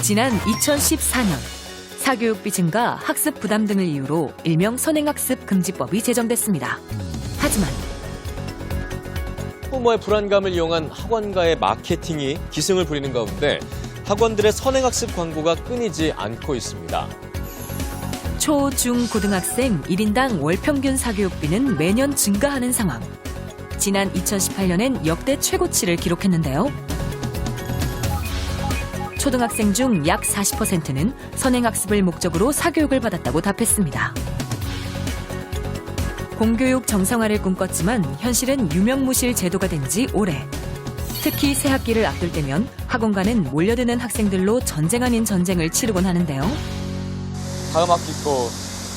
지난 2014년 사교육비 증가, 학습 부담 등을 이유로 일명 선행학습 금지법이 제정됐습니다. 하지만 학부모의 불안감을 이용한 학원가의 마케팅이 기승을 부리는 가운데 학원들의 선행학습 광고가 끊이지 않고 있습니다. 초, 중, 고등학생 1인당 월 평균 사교육비는 매년 증가하는 상황. 지난 2018년엔 역대 최고치를 기록했는데요. 초등학생 중 약 40%는 선행학습을 목적으로 사교육을 받았다고 답했습니다. 공교육 정상화를 꿈꿨지만 현실은 유명무실 제도가 된 지 오래. 특히 새 학기를 앞둘 때면 학원가는 몰려드는 학생들로 전쟁 아닌 전쟁을 치르곤 하는데요. 다음 학기 거,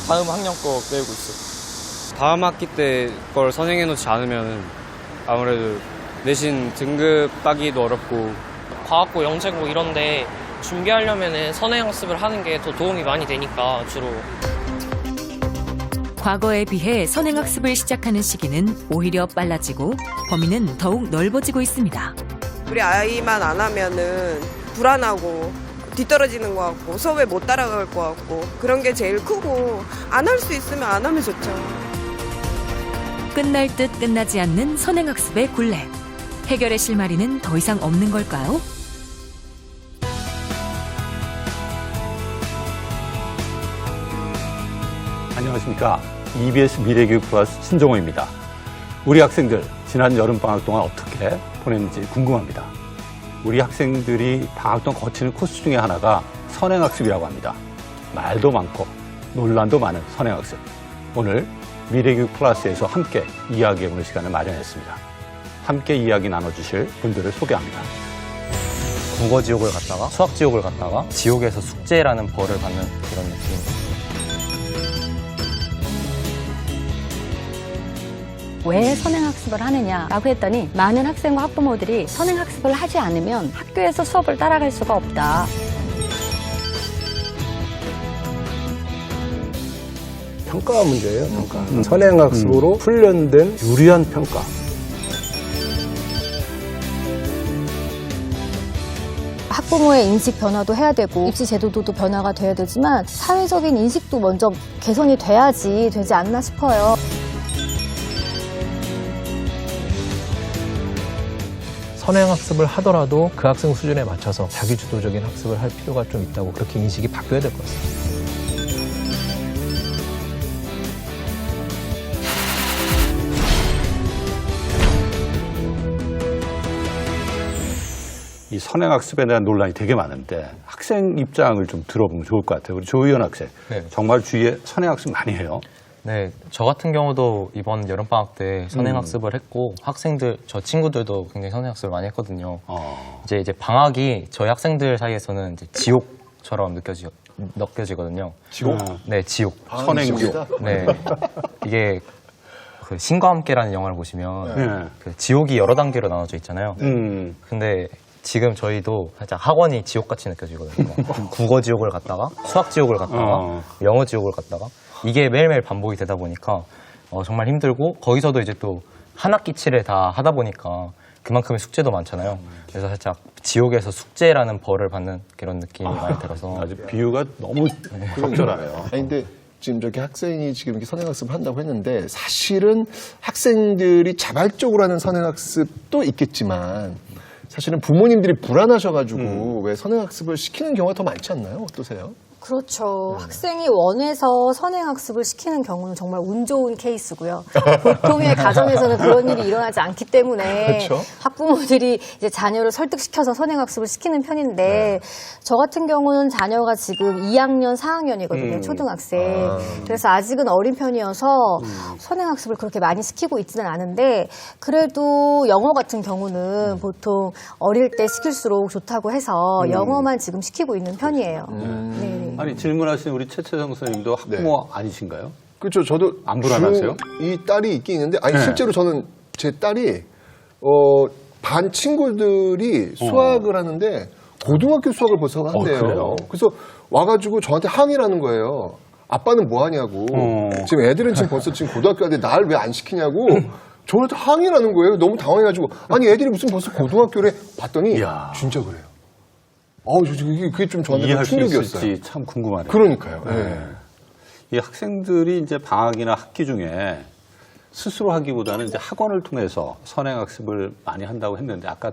다음 학년 거 외우고 있어. 다음 학기 때 걸 선행해놓지 않으면 아무래도 내신 등급 따기도 어렵고 과학고, 영재고 이런데 준비하려면 선행학습을 하는 게 더 도움이 많이 되니까 주로. 과거에 비해 선행학습을 시작하는 시기는 오히려 빨라지고 범위는 더욱 넓어지고 있습니다. 우리 아이만 안 하면은 불안하고 뒤떨어지는 것 같고 수업에 못 따라갈 것 같고 그런 게 제일 크고 안 할 수 있으면 안 하면 좋죠. 끝날 듯 끝나지 않는 선행학습의 굴레. 해결의 실마리는 더 이상 없는 걸까요? 안녕하십니까. EBS 미래교육 플러스 신종호입니다. 우리 학생들 지난 여름방학 동안 어떻게 보냈는지 궁금합니다. 우리 학생들이 방학 동안 거치는 코스 중에 하나가 선행학습이라고 합니다. 말도 많고 논란도 많은 선행학습. 오늘 미래교육 플러스에서 함께 이야기해보는 시간을 마련했습니다. 함께 이야기 나눠주실 분들을 소개합니다. 국어 지옥을 갔다가 수학 지옥을 갔다가 지옥에서 숙제라는 벌을 받는 그런 느낌. 왜 선행학습을 하느냐라고 했더니 많은 학생과 학부모들이 선행학습을 하지 않으면 학교에서 수업을 따라갈 수가 없다. 평가 문제예요, 평가. 선행학습으로 훈련된 유리한 평가. 학부모의 인식 변화도 해야 되고 입시 제도도 변화가 돼야 되지만 사회적인 인식도 먼저 개선이 돼야지 되지 않나 싶어요. 선행학습을 하더라도 그 학생 수준에 맞춰서 자기주도적인 학습을 할 필요가 좀 있다고 그렇게 인식이 바뀌어야 될 것 같습니다. 이 선행학습에 대한 논란이 되게 많은데 학생 입장을 좀 들어보면 좋을 것 같아요. 우리 조의원 학생. 네. 정말 주위에 선행학습 많이 해요? 네, 저 같은 경우도 이번 여름방학 때 선행학습을 했고 학생들, 저 친구들도 굉장히 선행학습을 많이 했거든요. 이제 방학이 저희 학생들 사이에서는 이제 지옥처럼 느껴지거든요. 지옥? 네, 지옥. 선행지옥. 네, 이게 그 신과 함께라는 영화를 보시면 네. 그 지옥이 여러 단계로 나눠져 있잖아요. 근데 지금 저희도 살짝 학원이 지옥같이 느껴지거든요. 국어 지옥을 갔다가 수학 지옥을 갔다가 영어 지옥을 갔다가 이게 매일매일 반복이 되다 보니까 정말 힘들고 거기서도 이제 또 한 학기치를 다 하다 보니까 그만큼의 숙제도 많잖아요. 그래서 살짝 지옥에서 숙제라는 벌을 받는 그런 느낌이 많이 들어서 아주 비유가 너무 적절하네요. 아니, 근데 지금 저렇게 학생이 지금 이렇게 선행학습을 한다고 했는데 사실은 학생들이 자발적으로 하는 선행학습도 있겠지만 사실은 부모님들이 불안하셔가지고 왜 선행학습을 시키는 경우가 더 많지 않나요? 어떠세요? 그렇죠. 학생이 원해서 선행학습을 시키는 경우는 정말 운 좋은 케이스고요. 보통의 가정에서는 그런 일이 일어나지 않기 때문에 그렇죠. 학부모들이 이제 자녀를 설득시켜서 선행학습을 시키는 편인데 저 같은 경우는 자녀가 지금 2학년, 4학년이거든요. 초등학생. 그래서 아직은 어린 편이어서 선행학습을 그렇게 많이 시키고 있지는 않은데 그래도 영어 같은 경우는 보통 어릴 때 시킬수록 좋다고 해서 영어만 지금 시키고 있는 편이에요. 네. 아니 질문하신 우리 최채성 선생님도 학부모 아니신가요? 그렇죠. 저도 안 불안하세요? 이 딸이 있긴 있는데 아니 네. 실제로 저는 제 딸이 반 친구들이 수학을 하는데 고등학교 수학을 벌써 한대요. 그래요? 그래서 와가지고 저한테 항의를 하는 거예요. 아빠는 뭐 하냐고. 지금 애들은 지금 벌써 지금 고등학교 가는데 날 왜 안 시키냐고. 저한테 항의를 하는 거예요. 너무 당황해가지고 아니 애들이 무슨 벌써 고등학교래 봤더니 이야. 진짜 그래요. 그게 좀 저한테 이해할 수 충격이었어요. 있을지 참 궁금하네요. 그러니까요. 네. 이 학생들이 이제 방학이나 학기 중에 스스로 하기보다는 이제 학원을 통해서 선행학습을 많이 한다고 했는데 아까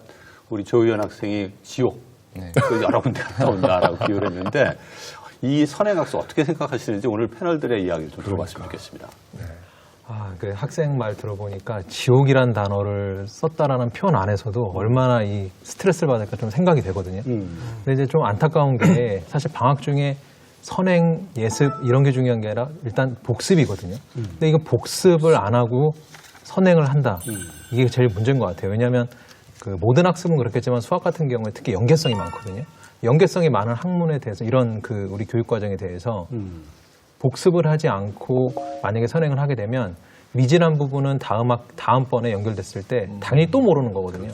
우리 조희연 학생이 지옥 그 여러 군데 갔다 온다라고 비유를 했는데 이 선행학습 어떻게 생각하시는지 오늘 패널들의 이야기를 좀 들어봤으면 좋겠습니다. 그 학생 말 들어보니까 지옥이란 단어를 썼다라는 표현 안에서도 얼마나 이 스트레스를 받을까 좀 생각이 되거든요. 근데 이제 좀 안타까운 게 사실 방학 중에 선행, 예습 이런 게 중요한 게 아니라 일단 복습이거든요. 근데 이거 복습을 안 하고 선행을 한다. 이게 제일 문제인 것 같아요. 왜냐하면 그 모든 학습은 그렇겠지만 수학 같은 경우에 특히 연계성이 많거든요. 연계성이 많은 학문에 대해서 이런 그 우리 교육 과정에 대해서 복습을 하지 않고 만약에 선행을 하게 되면 미진한 부분은 다음번에 연결됐을 때 당연히 또 모르는 거거든요.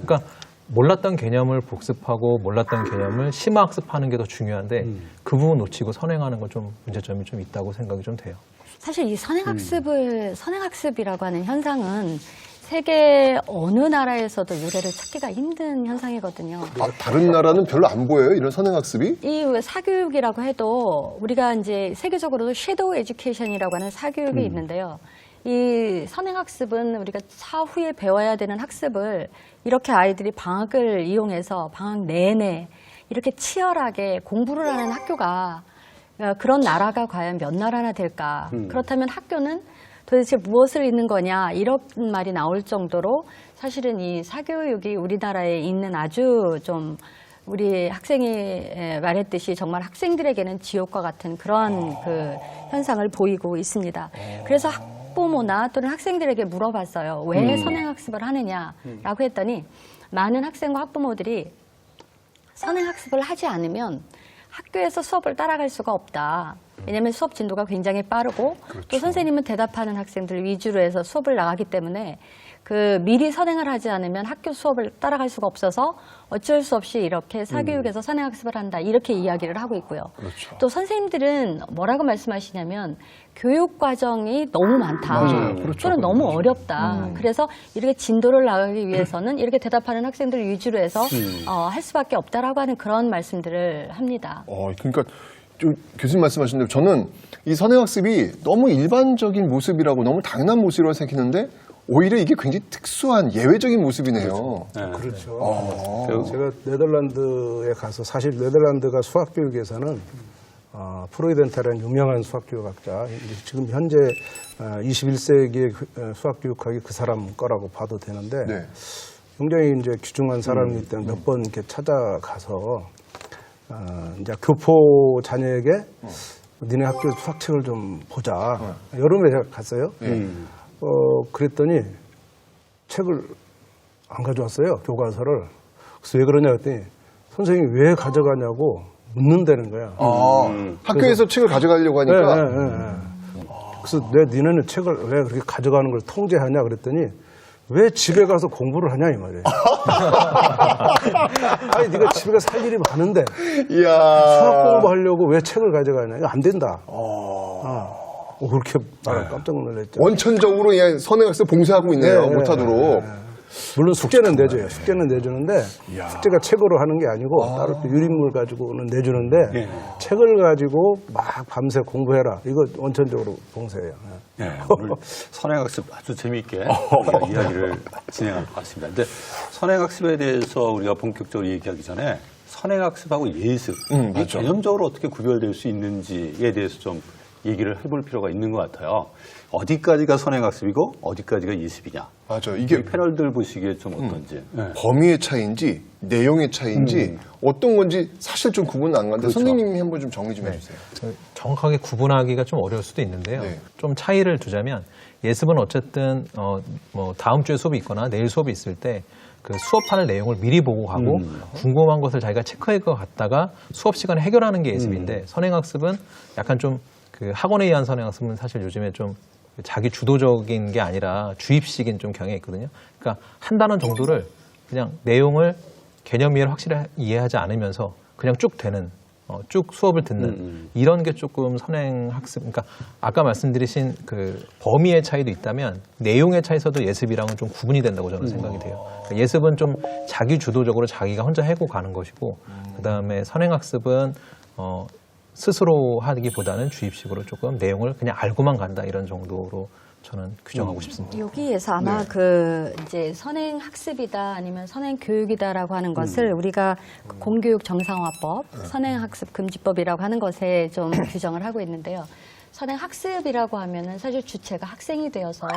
그러니까 몰랐던 개념을 복습하고 몰랐던 개념을 심화학습하는 게 더 중요한데 그 부분 놓치고 선행하는 건 좀 문제점이 좀 있다고 생각이 좀 돼요. 사실 이 선행학습이라고 하는 현상은 세계 어느 나라에서도 유래를 찾기가 힘든 현상이거든요. 다른 나라는 별로 안 보여요? 이런 선행학습이? 이 사교육이라고 해도 우리가 이제 세계적으로도 섀도우 에듀케이션이라고 하는 사교육이 있는데요. 이 선행학습은 우리가 차후에 배워야 되는 학습을 이렇게 아이들이 방학을 이용해서 방학 내내 이렇게 치열하게 공부를 하는 학교가 그런 나라가 과연 몇 나라나 될까? 그렇다면 학교는 도대체 무엇을 읽는 거냐 이런 말이 나올 정도로 사실은 이 사교육이 우리나라에 있는 아주 좀 우리 학생이 말했듯이 정말 학생들에게는 지옥과 같은 그런 그 현상을 보이고 있습니다. 그래서 학부모나 또는 학생들에게 물어봤어요. 왜 선행학습을 하느냐라고 했더니 많은 학생과 학부모들이 선행학습을 하지 않으면 학교에서 수업을 따라갈 수가 없다. 왜냐하면 수업 진도가 굉장히 빠르고 또 선생님은 대답하는 학생들 위주로 해서 수업을 나가기 때문에 그 미리 선행을 하지 않으면 학교 수업을 따라갈 수가 없어서 어쩔 수 없이 이렇게 사교육에서 선행학습을 한다. 이렇게 이야기를 하고 있고요. 또 선생님들은 뭐라고 말씀하시냐면 교육 과정이 너무 많다. 또는 너무 어렵다. 그래서 이렇게 진도를 나가기 위해서는 이렇게 대답하는 학생들 위주로 해서 할 수밖에 없다라고 하는 그런 말씀들을 합니다. 그러니까 좀 교수님 말씀하신 대로 저는 이 선행학습이 너무 일반적인 모습이라고 너무 당연한 모습이라고 생각했는데 오히려 이게 굉장히 특수한 예외적인 모습이네요. 그렇죠. 제가 네덜란드에 가서 사실 네덜란드가 수학교육에서는 프로이덴타라는 유명한 수학교육학자, 지금 현재 21세기의 수학교육학이 그 사람 거라고 봐도 되는데 굉장히 이제 귀중한 사람이기 때문에 몇 번 이렇게 찾아가서 이제 교포 자녀에게 니네 학교 수학책을 좀 보자. 여름에 제가 갔어요. 그랬더니 책을 안 가져왔어요. 교과서를. 그래서 왜 그러냐 했더니 선생님이 왜 가져가냐고 묻는다는 거야. 학교에서 책을 가져가려고 하니까. 그래서 왜 니네는 책을 왜 그렇게 가져가는 걸 통제하냐 그랬더니 왜 집에 가서 공부를 하냐 이 말이에요. 아니 네가 집에 가서 할 일이 많은데 수학 공부하려고 왜 책을 가져가냐. 이거 안 된다. 그렇게 깜짝 놀랐죠. 원천적으로 그냥 선행학습 봉쇄하고 있네요. 못하도록. 물론 숙제는 내줘요. 숙제는 내주는데 숙제가 책으로 하는 게 아니고 따로 또 유린물 가지고는 내주는데 책을 가지고 막 밤새 공부해라. 이거 원천적으로 봉쇄예요. 오늘 선행학습 아주 재미있게 이야기를 진행할 것 같습니다. 근데 선행학습에 대해서 우리가 본격적으로 얘기하기 전에 선행학습하고 예습, 이 개념적으로 어떻게 구별될 수 있는지에 대해서 좀 얘기를 해볼 필요가 있는 것 같아요. 어디까지가 선행학습이고 어디까지가 예습이냐. 맞아요. 이게 패널들 보시기에 좀 어떤지. 범위의 차이인지 내용의 차이인지 어떤 건지 사실 좀 구분은 안 가는데 선생님이 한번 좀 정리 좀 해주세요. 정확하게 구분하기가 좀 어려울 수도 있는데요. 좀 차이를 두자면 예습은 어쨌든 뭐 다음 주에 수업이 있거나 내일 수업이 있을 때 그 수업하는 내용을 미리 보고 가고 궁금한 것을 자기가 체크해 갔다가 수업 시간에 해결하는 게 예습인데 선행학습은 약간 좀 그 학원에 의한 선행학습은 사실 요즘에 좀 자기 주도적인 게 아니라 주입식인 좀 경향이 있거든요. 그러니까 한 단원 정도를 그냥 내용을 개념 이해를 확실히 이해하지 않으면서 그냥 쭉 되는 쭉 수업을 듣는 이런 게 조금 선행학습, 그러니까 아까 말씀드리신 그 범위의 차이도 있다면 내용의 차이에서도 예습이랑은 좀 구분이 된다고 저는 생각이 돼요. 그러니까 예습은 좀 자기 주도적으로 자기가 혼자 해고 가는 것이고 그다음에 선행학습은 스스로 하기보다는 주입식으로 조금 내용을 그냥 알고만 간다 이런 정도로 저는 규정하고 싶습니다. 여기에서 아마 이제 선행 학습이다 아니면 선행 교육이다라고 하는 것을 우리가 공교육 정상화법, 선행 학습 금지법이라고 하는 것에 좀 규정을 하고 있는데요. 선행 학습이라고 하면은 사실 주체가 학생이 되어서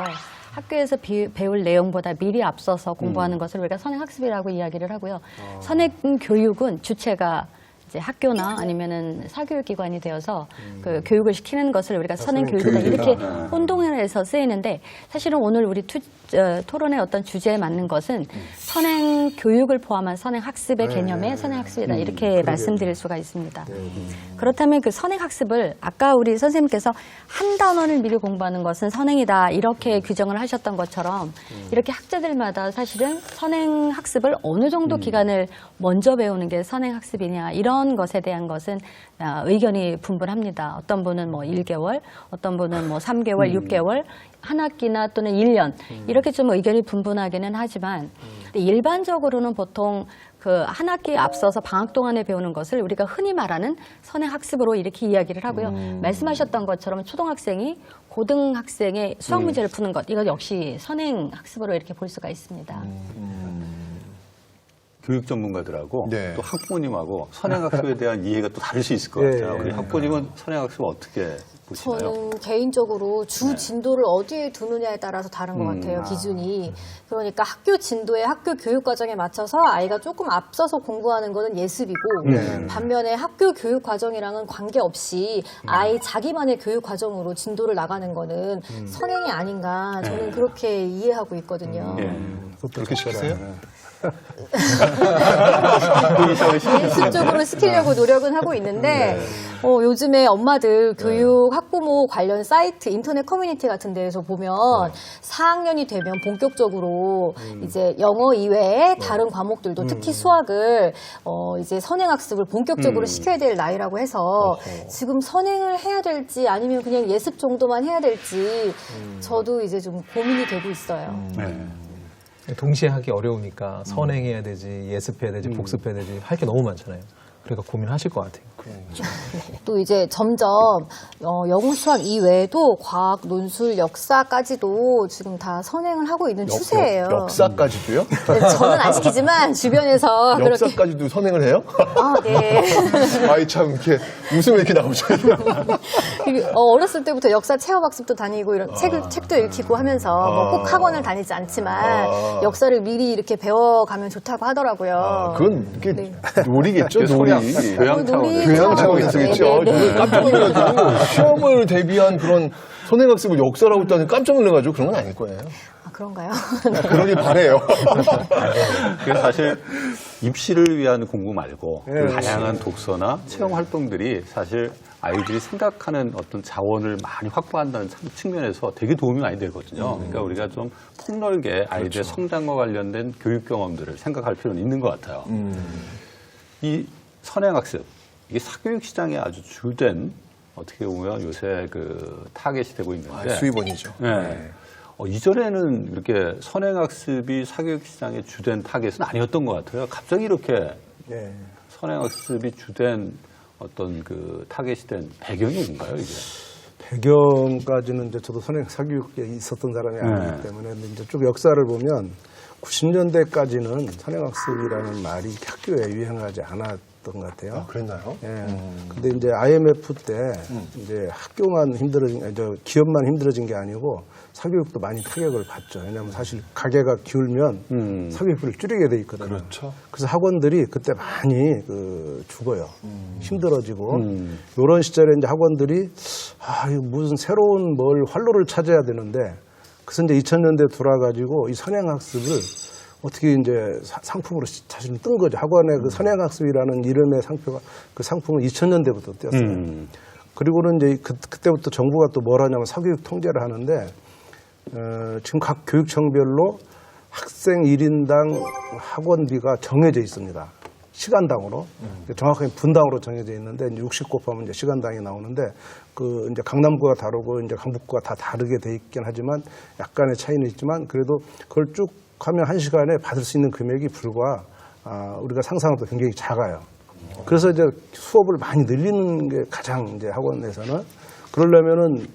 학교에서 배울 내용보다 미리 앞서서 공부하는 것을 우리가 선행 학습이라고 이야기를 하고요. 선행 교육은 주체가 이제 학교나 아니면은 사교육기관이 되어서 그 교육을 시키는 것을 우리가 선행 교육이다 이렇게 혼동해서 쓰이는데 사실은 오늘 우리 토론의 어떤 주제에 맞는 것은 선행 교육을 포함한 선행 학습의 개념의 선행 학습이다 이렇게 말씀드릴 수가 있습니다. 그렇다면 그 선행 학습을 아까 우리 선생님께서 한 단원을 미리 공부하는 것은 선행이다 이렇게 규정을 하셨던 것처럼 이렇게 학자들마다 사실은 선행 학습을 어느 정도 기간을 먼저 배우는 게 선행 학습이냐 이런 것에 대한 것은 의견이 분분합니다. 어떤 분은 뭐 1개월, 어떤 분은 뭐 3개월, 6개월, 한 학기나 또는 1년 이렇게 좀 의견이 분분하기는 하지만 일반적으로는 보통 그 한 학기에 앞서서 방학 동안에 배우는 것을 우리가 흔히 말하는 선행 학습으로 이렇게 이야기를 하고요. 말씀하셨던 것처럼 초등학생이 고등학생의 수학 문제를 푸는 것 이거 역시 선행 학습으로 이렇게 볼 수가 있습니다. 교육 전문가들하고 또 학부모님하고 선행학습에 대한 이해가 또 다를 수 있을 것 같아요. 우리 학부모님은 선행학습을 어떻게 보시나요? 저는 개인적으로 주 진도를 어디에 두느냐에 따라서 다른 것 같아요, 기준이. 그러니까 학교 진도에 학교 교육 과정에 맞춰서 아이가 조금 앞서서 공부하는 거는 예습이고 반면에 학교 교육 과정이랑은 관계없이 아이 자기만의 교육 과정으로 진도를 나가는 거는 선행이 아닌가 저는 그렇게 이해하고 있거든요. 그렇게 시키세요? 예술적으로 시키려고 노력은 하고 있는데 요즘에 엄마들 교육 학부모 관련 사이트 인터넷 커뮤니티 같은 데에서 보면 4학년이 되면 본격적으로 이제 영어 이외에 다른 과목들도 특히 수학을 이제 선행학습을 본격적으로 시켜야 될 나이라고 해서 지금 선행을 해야 될지 아니면 그냥 예습 정도만 해야 될지 저도 이제 좀 고민이 되고 있어요. 동시에 하기 어려우니까 선행해야 되지, 예습해야 되지, 복습해야 되지 할 게 너무 많잖아요. 그러니까 고민하실 것 같아요. 또 이제 점점 영어 수학 이외에도 과학, 논술, 역사까지도 지금 다 선행을 하고 있는 추세예요. 역사까지도요? 저는 안 시키지만 주변에서 역사까지도 그렇게. 선행을 해요? 아, 네. 아이 참 이렇게 웃음이 이렇게 나오셔요. 어렸을 때부터 역사 체험학습도 다니고 이런 책도 읽히고 하면서 뭐 꼭 학원을 다니지 않지만 역사를 미리 이렇게 배워가면 좋다고 하더라고요. 그건 이게 놀이겠죠, 놀이. 교양 차원에서 그렇죠. 깜짝 놀라가지고 시험을 대비한 그런 선행학습을 역사라고 했다니 깜짝 놀라가지고 그런 건 아닐 거예요. 아, 그런가요? 그러길 바래요. 그래서 사실 입시를 위한 공부 말고 다양한 독서나 체험 활동들이 사실 아이들이 생각하는 어떤 자원을 많이 확보한다는 측면에서 되게 도움이 많이 되거든요. 그러니까 우리가 좀 폭넓게 아이들의 성장과 관련된 교육 경험들을 생각할 필요는 있는 것 같아요. 이 선행학습, 이게 사교육 시장에 아주 주된 어떻게 보면 요새 그 타겟이 되고 있는데 수입원이죠. 네. 이전에는 이렇게 선행학습이 사교육 시장의 주된 타겟은 아니었던 것 같아요. 갑자기 이렇게 선행학습이 주된 어떤 그 타겟이 된 배경이 뭔가요, 이게? 배경까지는 이제 저도 선행 사교육에 있었던 사람이 아니기 때문에 이제 쭉 역사를 보면 90년대까지는 선행학습이라는 말이 학교에 유행하지 않았던 것 같아요. 아, 그랬나요? 근데 이제 IMF 때 이제 학교만 기업만 힘들어진 게 아니고 사교육도 많이 타격을 받죠. 왜냐하면 사실 가게가 기울면 사교육비를 줄이게 돼 있거든요. 그렇죠. 그래서 학원들이 그때 많이 죽어요. 힘들어지고 이런 시절에 이제 학원들이 이거 무슨 새로운 활로를 찾아야 되는데 그래서 이제 2000년대 돌아가지고 이 선행학습을 어떻게 이제 상품으로 사실은 뜬 거죠. 학원의 그 선행학습이라는 이름의 그 상품은 2000년대부터 떴어요. 그리고는 이제 그때부터 정부가 또 뭘 하냐면 사교육 통제를 하는데 지금 각 교육청별로 학생 1인당 학원비가 정해져 있습니다. 시간당으로 정확하게 분당으로 정해져 있는데 이제 60 곱하면 이제 시간당이 나오는데 그 이제 강남구가 다르고 이제 강북구가 다 다르게 돼 있긴 하지만 약간의 차이는 있지만 그래도 그걸 쭉 하면 1시간에 받을 수 있는 금액이 불과 우리가 상상하던 굉장히 작아요. 그래서 이제 수업을 많이 늘리는 게 가장 이제 학원에서는 그러려면은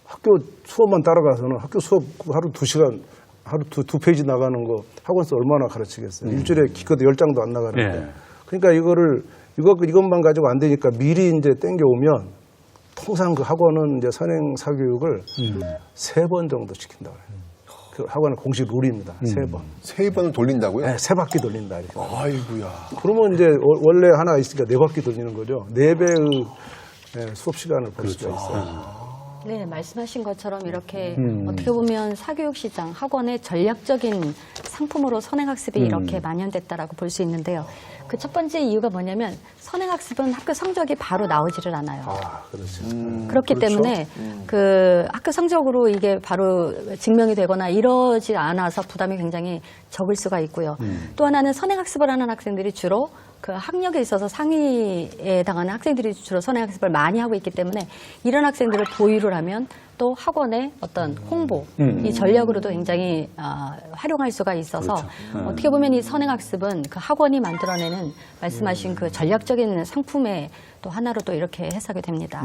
학교 수업만 따라가서는 학교 수업 하루 2시간 하루 두 페이지 나가는 거 학원에서 얼마나 가르치겠어요. 일주일에 기껏 10장도 안 나가는데. 예. 그러니까 이것만 가지고 안 되니까 미리 이제 땡겨오면 통상 그 학원은 이제 선행 사교육을 3번 정도 시킨다고 해요. 그 학원의 공식 룰입니다. 3번. 3번을 돌린다고요? 네, 3바퀴 돌린다. 이렇게. 아이고야. 그러면 이제 원래 하나가 있으니까 4바퀴 돌리는 거죠. 4배의 수업 시간을 벌 수가 있어요. 네, 말씀하신 것처럼 이렇게 어떻게 보면 사교육 시장, 학원의 전략적인 상품으로 선행학습이 이렇게 만연됐다라고 볼 수 있는데요. 그 첫 번째 이유가 뭐냐면 선행학습은 학교 성적이 바로 나오지를 않아요. 그렇죠. 그렇기 때문에 그 학교 성적으로 이게 바로 증명이 되거나 이러지 않아서 부담이 굉장히 적을 수가 있고요. 또 하나는 선행학습을 하는 학생들이 주로 그 학력에 있어서 상위에 해당하는 학생들이 주로 선행학습을 많이 하고 있기 때문에 이런 학생들을 보유를 하면 또 학원의 어떤 홍보, 이 전략으로도 굉장히 활용할 수가 있어서 그렇죠. 어떻게 보면 이 선행학습은 그 학원이 만들어내는 말씀하신 그 전략적인 상품의 또 하나로 또 이렇게 해석이 됩니다.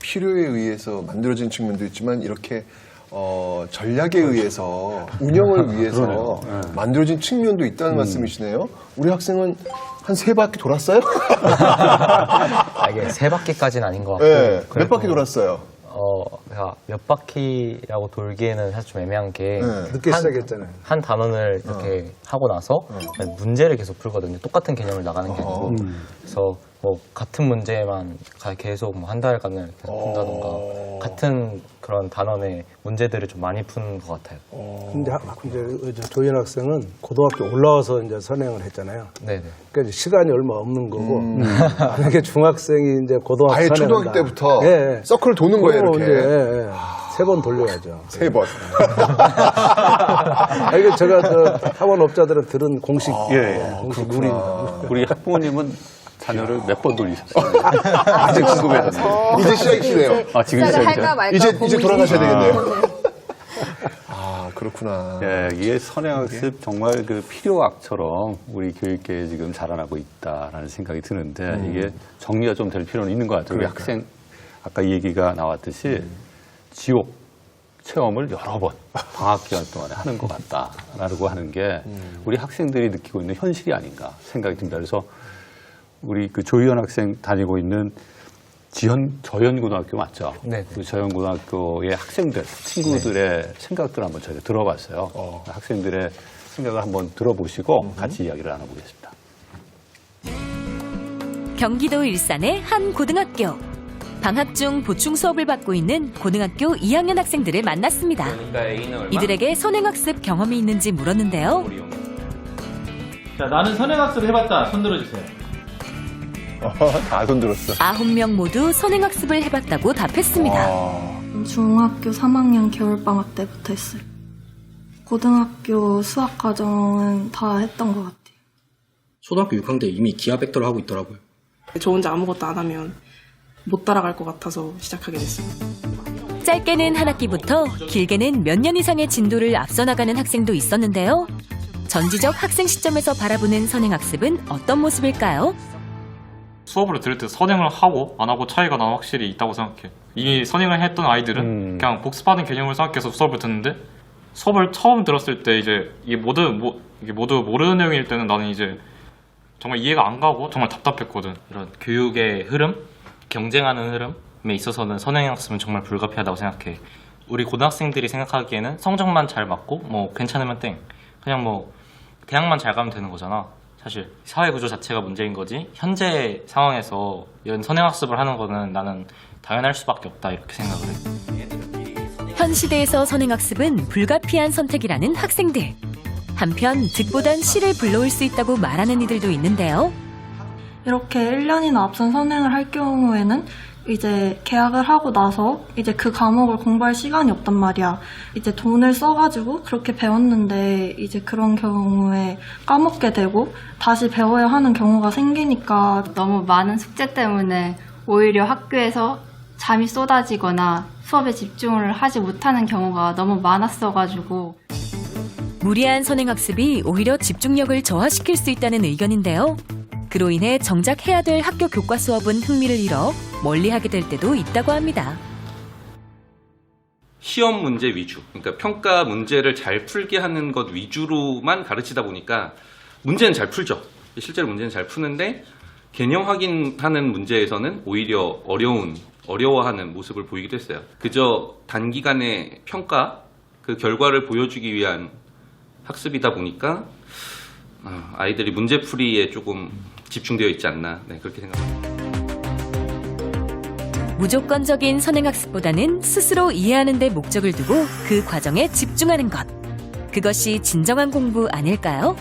필요에 의해서 만들어진 측면도 있지만 이렇게 전략에 의해서 운영을 위해서 만들어진 측면도 있다는 말씀이시네요. 우리 학생은 한 3바퀴 돌았어요? 이게 3바퀴까지는 아닌 것 같고. 네, 몇 바퀴 돌았어요? 그러니까 몇 바퀴라고 돌기에는 사실 좀 애매한 게 늦게 시작했잖아요. 한 단원을 이렇게 하고 나서 문제를 계속 풀거든요. 똑같은 개념을 나가는 게 아니고. 그래서 뭐 같은 문제만 계속 뭐 한 달간을 계속 푼다던가 같은 그런 단원의 문제들을 좀 많이 푸는 것 같아요. 근데 이제 조현 학생은 고등학교 올라와서 이제 선행을 했잖아요. 네네. 그러니까 이제 시간이 얼마 없는 거고 만약에 중학생이 이제 고등학교 아예 선행한다. 초등학교 때부터 예. 서클을 도는 거예요, 이렇게. 이제 3번 돌려야죠. 3번. 이게 제가 학원 업자들은 들은 공식 공식 룰입니다. 우리 학부모님은 자녀를 몇 번 돌리셨어요? 아직 궁금해졌네요. 이제 시작이시네요. 지금 시작이죠? 이제 돌아가셔야 되겠네요. 그렇구나. 예, 이게 선행학습 정말 그 필요학처럼 우리 교육계에 지금 자라나고 있다라는 생각이 드는데 이게 정리가 좀 될 필요는 있는 것 같아요. 우리 학생, 아까 이 얘기가 나왔듯이 지옥 체험을 여러 번 방학 기간 동안에 하는 것 같다라고 하는 게 우리 학생들이 느끼고 있는 현실이 아닌가 생각이 듭니다. 그래서 우리 그 조희연 학생 다니고 있는 저현고등학교 맞죠? 네. 그 저현고등학교의 학생들, 친구들의 생각들을 한번 저희가 들어봤어요. 학생들의 생각을 한번 들어보시고 같이 이야기를 나눠보겠습니다. 경기도 일산의 한 고등학교. 방학 중 보충 수업을 받고 있는 고등학교 2학년 학생들을 만났습니다. 이들에게 선행학습 경험이 있는지 물었는데요. 자, 나는 선행학습 해봤다. 손 들어주세요. 다 손들었어. 9명 모두 선행학습을 해봤다고 답했습니다. 중학교 3학년 겨울방학 때부터 했어요. 고등학교 수학과정은 다 했던 것 같아요. 초등학교 6학년 때 이미 기하 벡터를 하고 있더라고요. 저 혼자 아무것도 안 하면 못 따라갈 것 같아서 시작하게 됐어요. 짧게는 한 학기부터 길게는 몇 년 이상의 진도를 앞서 나가는 학생도 있었는데요. 전지적 학생 시점에서 바라보는 선행학습은 어떤 모습일까요? 수업을 들을 때 선행을 하고 안 하고 차이가 나 확실히 있다고 생각해. 이미 선행을 했던 아이들은 그냥 복습하는 개념을 생각해서 수업을 듣는데 수업을 처음 들었을 때 이제 이게 모두 모르는 내용일 때는 나는 이제 정말 이해가 안 가고 정말 답답했거든. 이런 교육의 흐름, 경쟁하는 흐름에 있어서는 선행학습은 정말 불가피하다고 생각해. 우리 고등학생들이 생각하기에는 성적만 잘 맞고 뭐 괜찮으면 땡. 그냥 뭐 대학만 잘 가면 되는 거잖아. 사실 사회 구조 자체가 문제인 거지 현재 상황에서 이런 선행학습을 하는 거는 나는 당연할 수밖에 없다 이렇게 생각을 해. 현 시대에서 선행학습은 불가피한 선택이라는 학생들. 한편 득보단 실을 불러올 수 있다고 말하는 이들도 있는데요. 이렇게 1년이나 앞선 선행을 할 경우에는 이제 계약을 하고 나서 이제 그 과목을 공부할 시간이 없단 말이야. 이제 돈을 써가지고 그렇게 배웠는데 이제 그런 경우에 까먹게 되고 다시 배워야 하는 경우가 생기니까 너무 많은 숙제 때문에 오히려 학교에서 잠이 쏟아지거나 수업에 집중을 하지 못하는 경우가 너무 많았어가지고 무리한 선행학습이 오히려 집중력을 저하시킬 수 있다는 의견인데요. 그로 인해 정작 해야 될 학교 교과 수업은 흥미를 잃어 멀리하게 될 때도 있다고 합니다. 시험 문제 위주, 그러니까 평가 문제를 잘 풀게 하는 것 위주로만 가르치다 보니까 문제는 잘 풀죠. 실제로 문제는 잘 푸는데 개념 확인하는 문제에서는 오히려 어려워하는 모습을 보이기도 했어요. 그저 단기간의 평가, 그 결과를 보여주기 위한 학습이다 보니까 아이들이 문제풀이에 조금 집중되어 있지 않나, 네, 그렇게 생각합니다. 무조건적인 선행학습보다는 스스로 이해하는 데 목적을 두고 그 과정에 집중하는 것. 그것이 진정한 공부 아닐까요?